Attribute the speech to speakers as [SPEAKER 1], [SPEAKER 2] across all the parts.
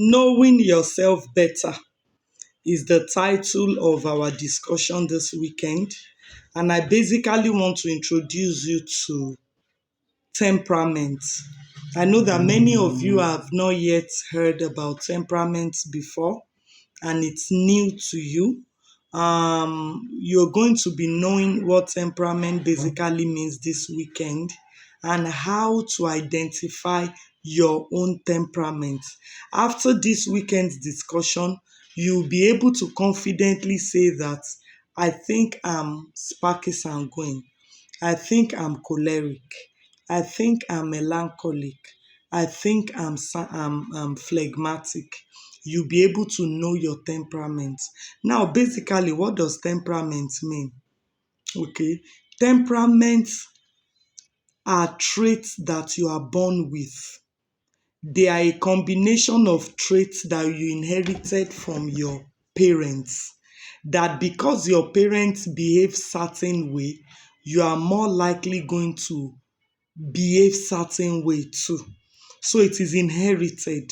[SPEAKER 1] Knowing yourself better is the title of our discussion this weekend. And I basically want to introduce you to temperament. I know that many of you have not yet heard about temperament before, and it's new to you. You're going to be knowing what temperament basically means this weekend and how to identify your own temperament. After this weekend's discussion, you'll be able to confidently say that I think I'm sparky sanguine. I think I'm choleric. I think I'm melancholic. I think I'm phlegmatic. You'll be able to know your temperament. Now, basically, what does temperament mean? Okay, temperaments are traits that you are born with. They are a combination of traits that you inherited from your parents. That because your parents behave certain way, you are more likely going to behave certain way too. So it is inherited.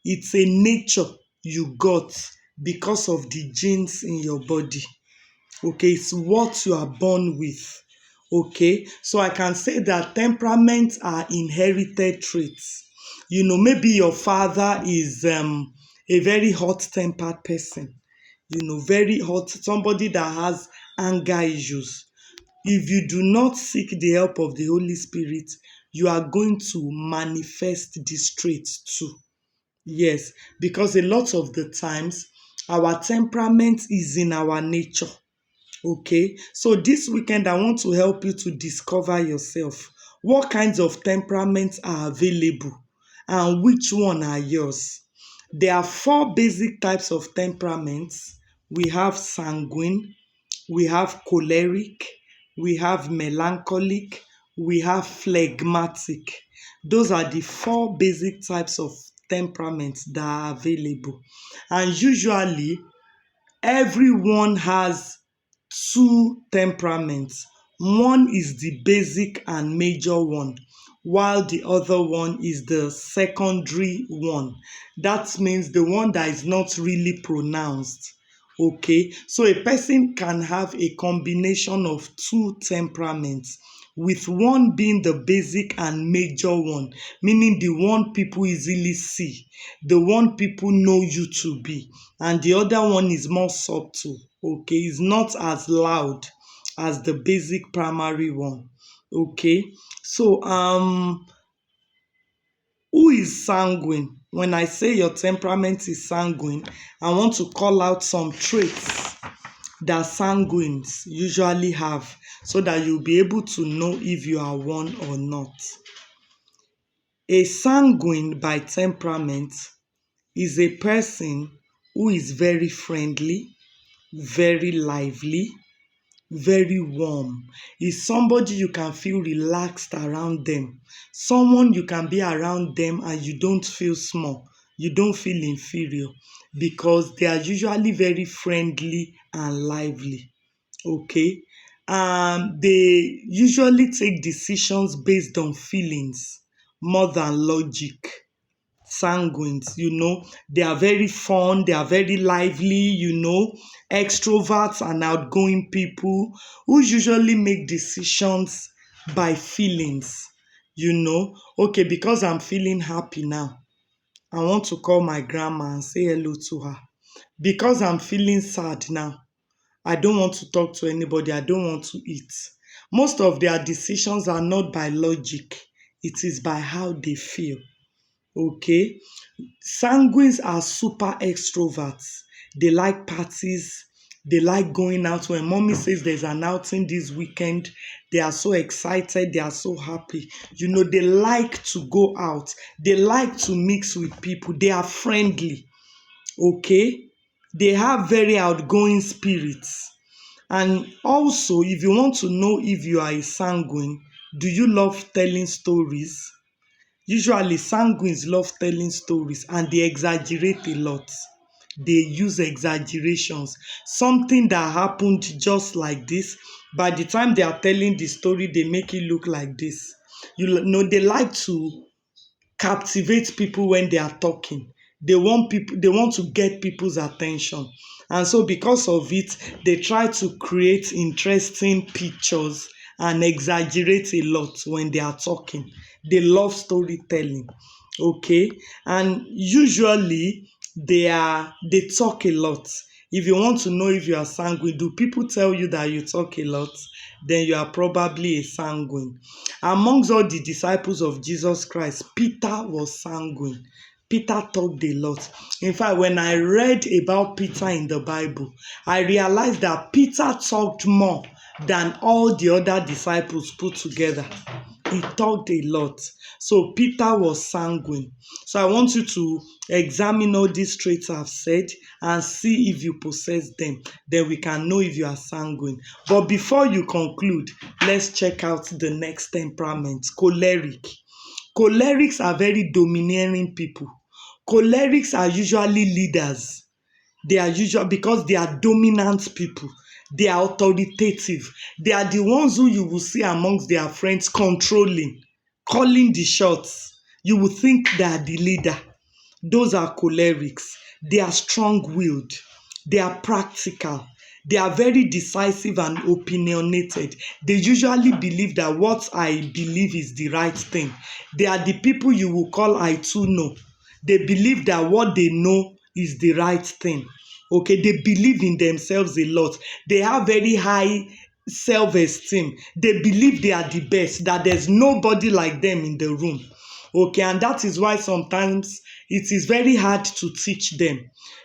[SPEAKER 1] It's a nature you got because of the genes in your body. Okay, it's what you are born with. Okay, so I can say that temperaments are inherited traits. Maybe your father is a very hot-tempered person. Very hot, somebody that has anger issues. If you do not seek the help of the Holy Spirit, you are going to manifest this trait too. Yes, because a lot of the times our temperament is in our nature. Okay, so this weekend I want to help you to discover yourself. What kinds of temperaments are available and which one are yours? There are four basic types of temperaments. We have sanguine, we have choleric, we have melancholic, we have phlegmatic. Those are the four basic types of temperaments that are available. And usually, everyone has two temperaments. One is the basic and major one, while the other one is the secondary one. That means the one that is not really pronounced. Okay, so a person can have a combination of two temperaments, with one being the basic and major one, meaning the one people easily see, the one people know you to be, and the other one is more subtle. Okay, it's not as loud as the basic primary one. Okay, so who is sanguine? When I say your temperament is sanguine, I want to call out some traits that sanguines usually have so that you'll be able to know if you are one or not. A sanguine by temperament is a person who is very friendly, very lively, very warm. Is somebody you can feel relaxed around them. Someone you can be around them and you don't feel small. You don't feel inferior because they are usually very friendly and lively. Okay. They usually take decisions based on feelings more than logic. Sanguines, they are very fun, they are very lively, extroverts and outgoing people who usually make decisions by feelings. Okay, because I'm feeling happy now, I want to call my grandma and say hello to her. Because I'm feeling sad now, I don't want to talk to anybody, I don't want to eat. Most of their decisions are not by logic, it is by how they feel. Okay, sanguines are super extroverts. They like parties. They like going out. When mommy says there's an outing this weekend, they are so excited. They are so happy. They like to go out. They like to mix with people. They are friendly. Okay, they have very outgoing spirits. And also, if you want to know if you are a sanguine, do you love telling stories? Usually, sanguines love telling stories and they exaggerate a lot. They use exaggerations. Something that happened just like this, by the time they are telling the story, they make it look like this. They like to captivate people when they are talking. They want to get people's attention. And so because of it, they try to create interesting pictures and exaggerate a lot when they are talking. They love storytelling. Okay? And usually they talk a lot. If you want to know if you are sanguine, do people tell you that you talk a lot? Then you are probably a sanguine. Amongst all the disciples of Jesus Christ, Peter was sanguine. Peter talked a lot. In fact, when I read about Peter in the Bible, I realized that Peter talked more than all the other disciples put together. He talked a lot. So Peter was sanguine. So I want you to examine all these traits I've said and see if you possess them. Then we can know if you are sanguine. But before you conclude, let's check out the next temperament, choleric. Cholerics are very domineering people. Cholerics are usually leaders. They are usual because they are dominant people. They are authoritative. They are the ones who you will see amongst their friends controlling, calling the shots. You will think they are the leader. Those are cholerics. They are strong-willed. They are practical. They are very decisive and opinionated. They usually believe that what I believe is the right thing. They are the people you will call I too know. They believe that what they know is the right thing. Okay, they believe in themselves a lot. They have very high self-esteem. They believe they are the best, that there's nobody like them in the room. Okay, and that is why sometimes it is very hard to teach them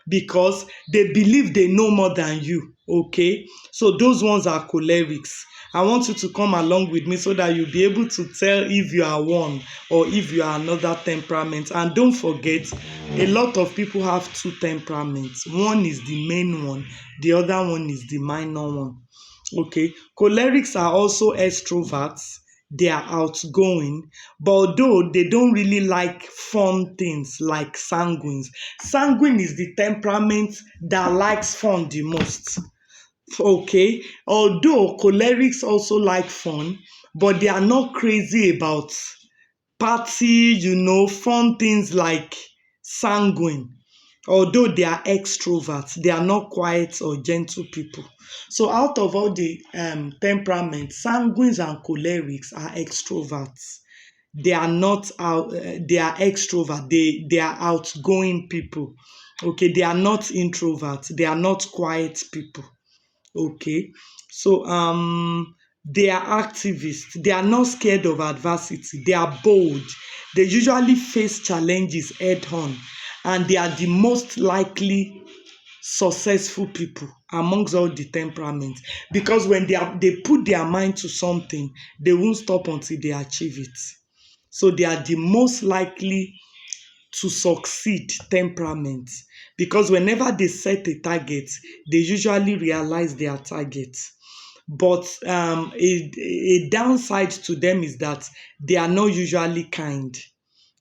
[SPEAKER 1] because they believe they know more than you. Okay, so those ones are cholerics. I want you to come along with me so that you'll be able to tell if you are one or if you are another temperament. And don't forget, a lot of people have two temperaments. One is the main one, the other one is the minor one. Okay, cholerics are also extroverts. They are outgoing, but although they don't really like fun things like sanguines. Sanguine is the temperament that likes fun the most. Okay, although cholerics also like fun, but they are not crazy about party, fun things like sanguine. Although they are extroverts, they are not quiet or gentle people. So out of all the temperaments, sanguines and cholerics are extroverts. They are not out, they are extrovert. They are outgoing people. Okay, they are not introverts. They are not quiet people. Okay, so they are activists. They are not scared of adversity. They are bold. They usually face challenges head on, and they are the most likely successful people amongst all the temperaments because when they put their mind to something, they won't stop until they achieve it. So they are the most likely to succeed temperament because whenever they set a target, they usually realize their target. But a downside to them is that they are not usually kind.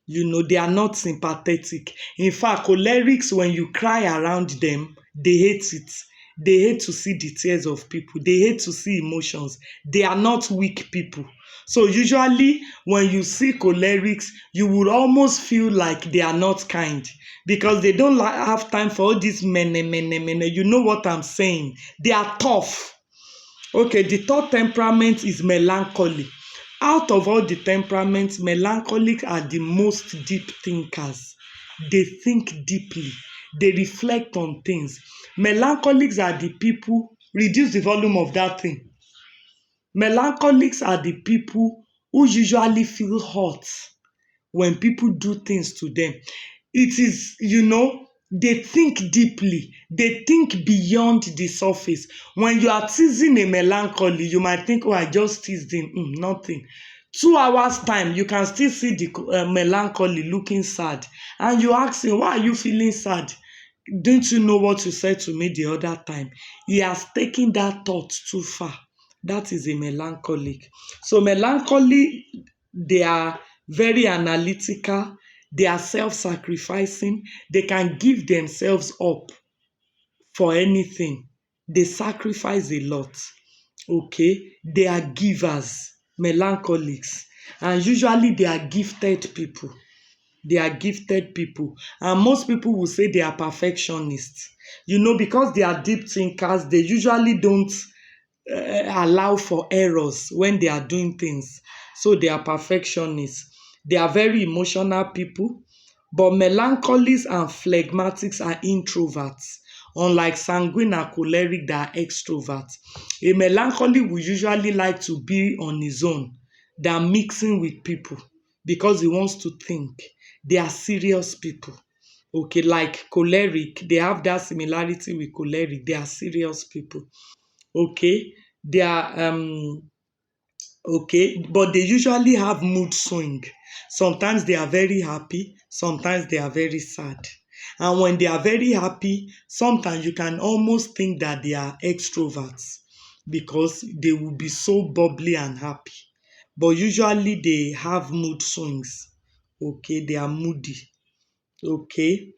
[SPEAKER 1] They are not sympathetic. In fact, cholerics, when you cry around them, they hate it. They hate to see the tears of people. They hate to see emotions. They are not weak people. So usually when you see cholerics, you would almost feel like they are not kind because they don't have time for all this mene. You know what I'm saying? They are tough. Okay, the third temperament is melancholy. Out of all the temperaments, melancholic are the most deep thinkers. They think deeply. They reflect on things. Melancholics are the people, reduce the volume of that thing. Melancholics are the people who usually feel hurt when people do things to them. It is, they think deeply. They think beyond the surface. When you are teasing a melancholy, you might think, oh, I just teased him. Nothing. 2 hours time, you can still see the melancholy looking sad. And you ask him, why are you feeling sad? Don't you know what you said to me the other time? He has taken that thought too far. That is a melancholic. So melancholy, they are very analytical. They are self-sacrificing. They can give themselves up for anything. They sacrifice a lot. Okay? They are givers, melancholics. And usually they are gifted people. They are gifted people. And most people will say they are perfectionists. Because they are deep thinkers, they usually don't allow for errors when they are doing things. So they are perfectionists. They are very emotional people, but melancholies and phlegmatics are introverts. Unlike sanguine and choleric that are extroverts. A melancholy will usually like to be on his own than mixing with people because he wants to think. They are serious people. Okay, like choleric, they have that similarity with choleric. They are serious people. Okay, they are okay, but they usually have mood swing. Sometimes they are very happy, sometimes they are very sad. And when they are very happy, sometimes you can almost think that they are extroverts because they will be so bubbly and happy. But usually they have mood swings. Okay, they are moody. Okay,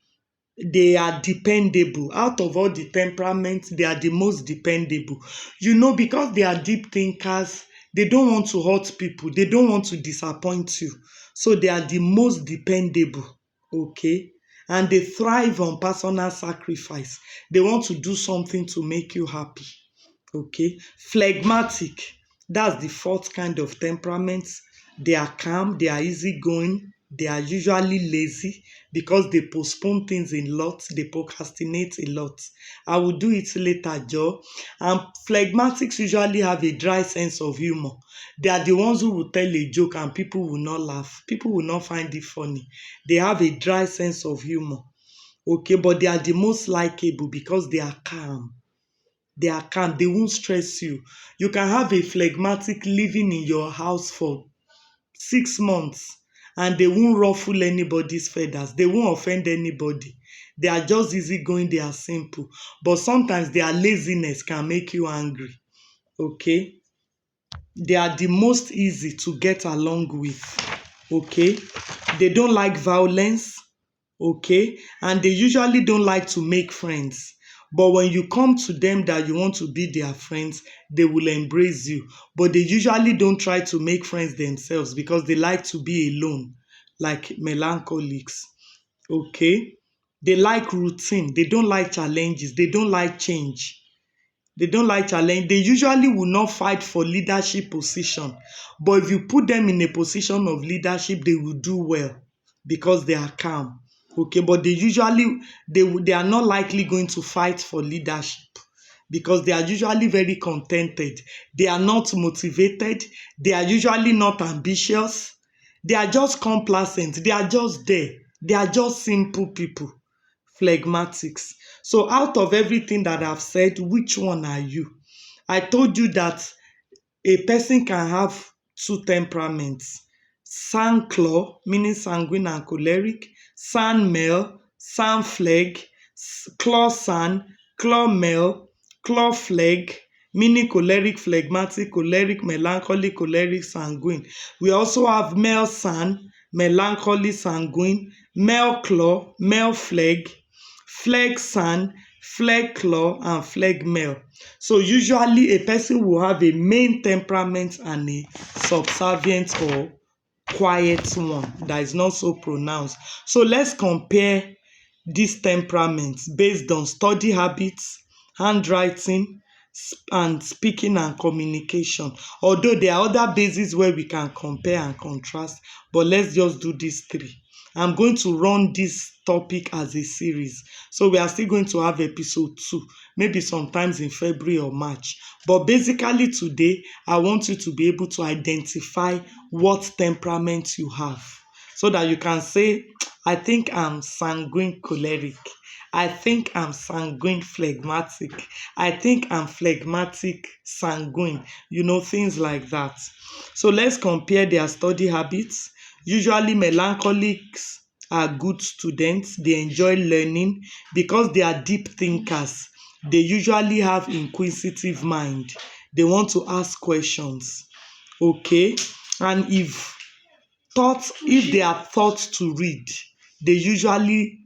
[SPEAKER 1] they are dependable. Out of all the temperaments, they are the most dependable. Because they are deep thinkers, they don't want to hurt people, they don't want to disappoint you. So they are the most dependable. Okay. And they thrive on personal sacrifice. They want to do something to make you happy. Okay. Phlegmatic, that's the fourth kind of temperament. They are calm, they are easygoing, they are usually lazy because they postpone things a lot, they procrastinate a lot. I will do it later, Joe. And phlegmatics usually have a dry sense of humor. They are the ones who will tell a joke and people will not laugh, people will not find it funny. They have a dry sense of humor. Okay, but they are the most likable because they are calm. They are calm, they won't stress you. You can have a phlegmatic living in your house for 6 months and they won't ruffle anybody's feathers. They won't offend anybody. They are just easygoing, they are simple. But sometimes their laziness can make you angry. Okay? They are the most easy to get along with. Okay? They don't like violence. Okay, and they usually don't like to make friends, but when you come to them that you want to be their friends, they will embrace you. But they usually don't try to make friends themselves because they like to be alone, like melancholics. Okay, they like routine, they don't like challenges, they don't like change. They don't like challenge. They usually will not fight for leadership position. But if you put them in a position of leadership, they will do well because they are calm. Okay, but they are not likely going to fight for leadership because they are usually very contented. They are not motivated. They are usually not ambitious. They are just complacent. They are just there. They are just simple people. Phlegmatics. So out of everything that I've said, which one are you? I told you that a person can have two temperaments. Sanclaw, meaning sanguine and choleric, san male, san phleg, claw san, claw male, claw phleg, meaning choleric phlegmatic, choleric melancholy, choleric sanguine. We also have male san, melancholy sanguine, male claw, male phleg, phleg san, phleg claw, and phleg male. So usually a person will have a main temperament and a subservient or quiet one that is not so pronounced. So let's compare these temperaments based on study habits, handwriting, and speaking and communication. Although there are other bases where we can compare and contrast, but let's just do these three. I'm going to run this topic as a series. So we are still going to have episode 2, maybe sometimes in February or March. But basically today, I want you to be able to identify what temperament you have so that you can say, I think I'm sanguine choleric. I think I'm sanguine phlegmatic. I think I'm phlegmatic sanguine. Things like that. So let's compare their study habits. Usually, melancholics are good students. They enjoy learning because they are deep thinkers. They usually have inquisitive mind. They want to ask questions. Okay, and if they are taught to read, they usually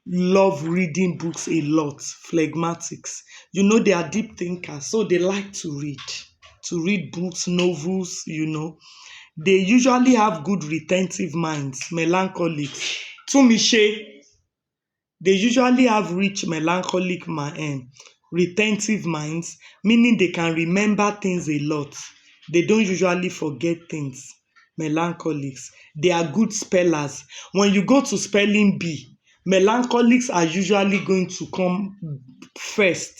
[SPEAKER 1] love reading books a lot. Phlegmatics, they are deep thinkers, so they like to read books, novels. They usually have good retentive minds, melancholics. Tumishe, they usually have rich melancholic retentive minds, meaning they can remember things a lot. They don't usually forget things. Melancholics. They are good spellers. When you go to spelling bee, melancholics are usually going to come first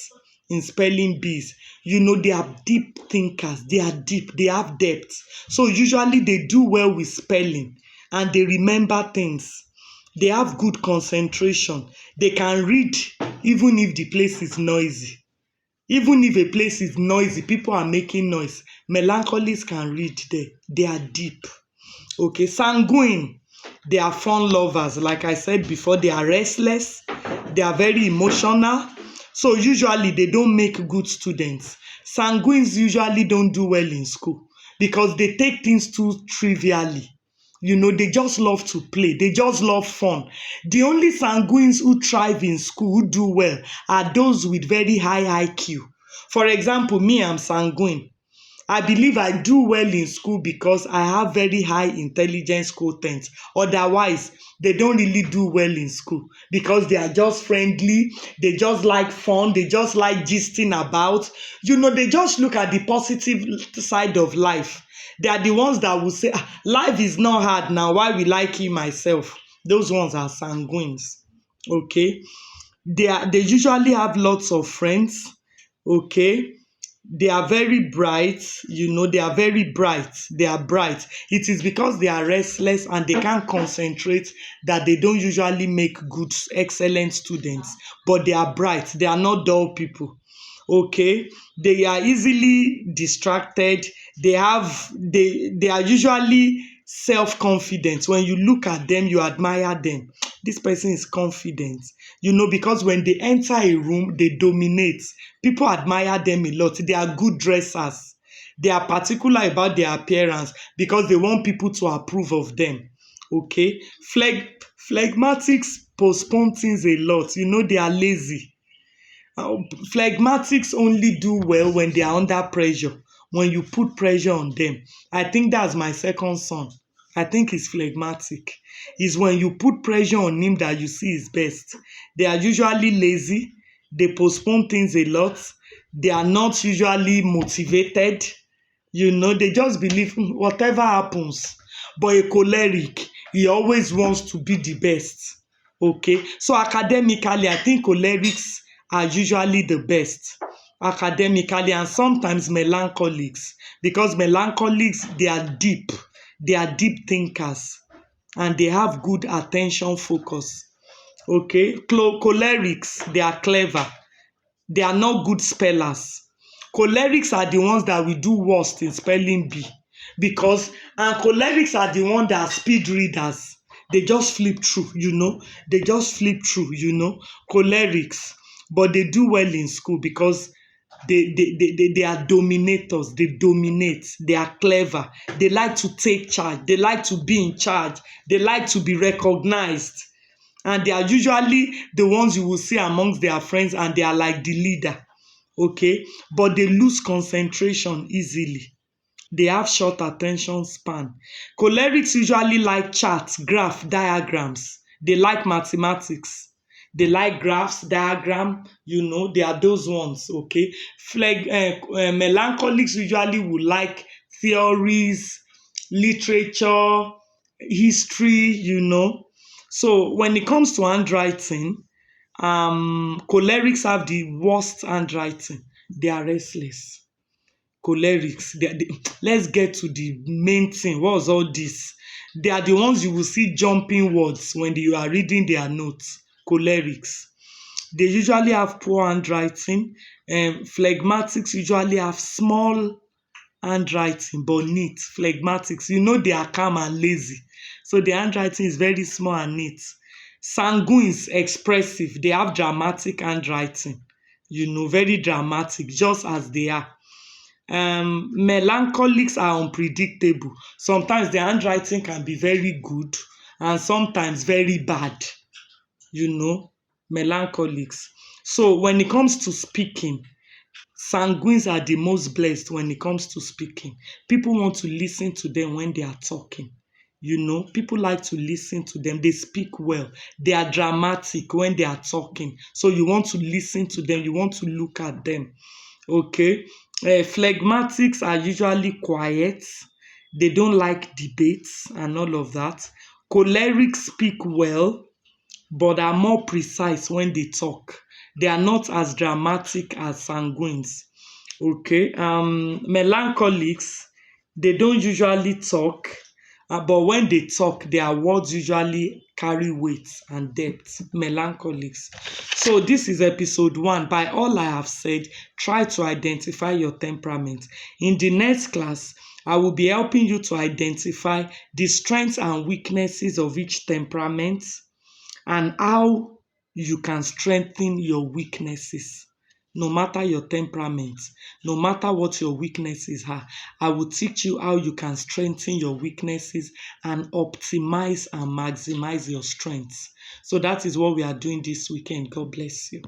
[SPEAKER 1] in spelling bees. They are deep thinkers. They are deep. They have depth. So usually they do well with spelling and they remember things. They have good concentration. They can read even if the place is noisy. Even if a place is noisy, people are making noise. Melancholics can read there. They are deep. Okay, sanguine. They are fun lovers. Like I said before, they are restless. They are very emotional. So usually they don't make good students. Sanguines usually don't do well in school because they take things too trivially. They just love to play. They just love fun. The only sanguines who thrive in school, who do well, are those with very high IQ. For example, me, I'm sanguine. I believe I do well in school because I have very high intelligence quotient. Otherwise, they don't really do well in school because they are just friendly, they just like fun, they just like gisting about. They just look at the positive side of life. They are the ones that will say, life is not hard now, why will I kill myself? Those ones are sanguines. Okay? They usually have lots of friends. Okay? They are very bright, they are very bright. They are bright. It is because they are restless and they can't concentrate that they don't usually make good, excellent students. But they are bright. They are not dull people. Okay, they are easily distracted. They are usually self-confident. When you look at them, you admire them. This person is confident, because when they enter a room, they dominate. People admire them a lot. They are good dressers. They are particular about their appearance because they want people to approve of them. Okay, phlegmatics postpone things a lot. They are lazy. Phlegmatics only do well when they are under pressure, when you put pressure on them. I think that's my second son. I think he's phlegmatic. It's when you put pressure on him that you see his best. They are usually lazy. They postpone things a lot. They are not usually motivated. They just believe whatever happens. But a choleric, he always wants to be the best. Okay, so academically, I think cholerics are usually the best academically, and sometimes melancholics, because melancholics, they are deep thinkers and they have good attention focus. Okay, cholerics, they are clever. They are not good spellers. Cholerics are the ones that will do worst in spelling bee, because and cholerics are the ones that are speed readers. They just flip through, They just flip through, Cholerics, but they do well in school because they are dominators. They dominate. They are clever. They like to take charge. They like to be in charge. They like to be recognized. And they are usually the ones you will see amongst their friends, and they are like the leader. Okay, but they lose concentration easily. They have short attention span. Cholerics usually like charts, graph, diagrams. They like mathematics. They like graphs, diagram. They are those ones. Okay, melancholics usually would like theories, literature, history. So when it comes to handwriting, cholerics have the worst handwriting. They are restless. Cholerics, let's get to the main thing. What was all this? They are the ones you will see jumping words when you are reading their notes. Cholerics, they usually have poor handwriting. Phlegmatics usually have small handwriting but neat. Phlegmatics, they are calm and lazy, so their handwriting is very small and neat. Sanguines, expressive. They have dramatic handwriting, very dramatic, just as they are. Melancholics are unpredictable. Sometimes their handwriting can be very good and sometimes very bad. you know Melancholics. So when it comes to speaking, Sanguines are the most blessed when it comes to speaking. People want to listen to them when they are talking. People like to listen to them. They speak well. They are dramatic when they are talking. So you want to listen to them. You want to look at them. Okay. Phlegmatics are usually quiet. They don't like debates and all of that. Cholerics speak well, but are more precise when they talk. They are not as dramatic as sanguines. Okay. Melancholics, they don't usually talk, but when they talk, their words usually carry weight and depth. Melancholics. So this is episode 1. By all I have said, try to identify your temperament. In the next class, I will be helping you to identify the strengths and weaknesses of each temperament and how you can strengthen your weaknesses. No matter your temperament, no matter what your weaknesses are, I will teach you how you can strengthen your weaknesses and optimize and maximize your strengths. So that is what we are doing this weekend. God bless you.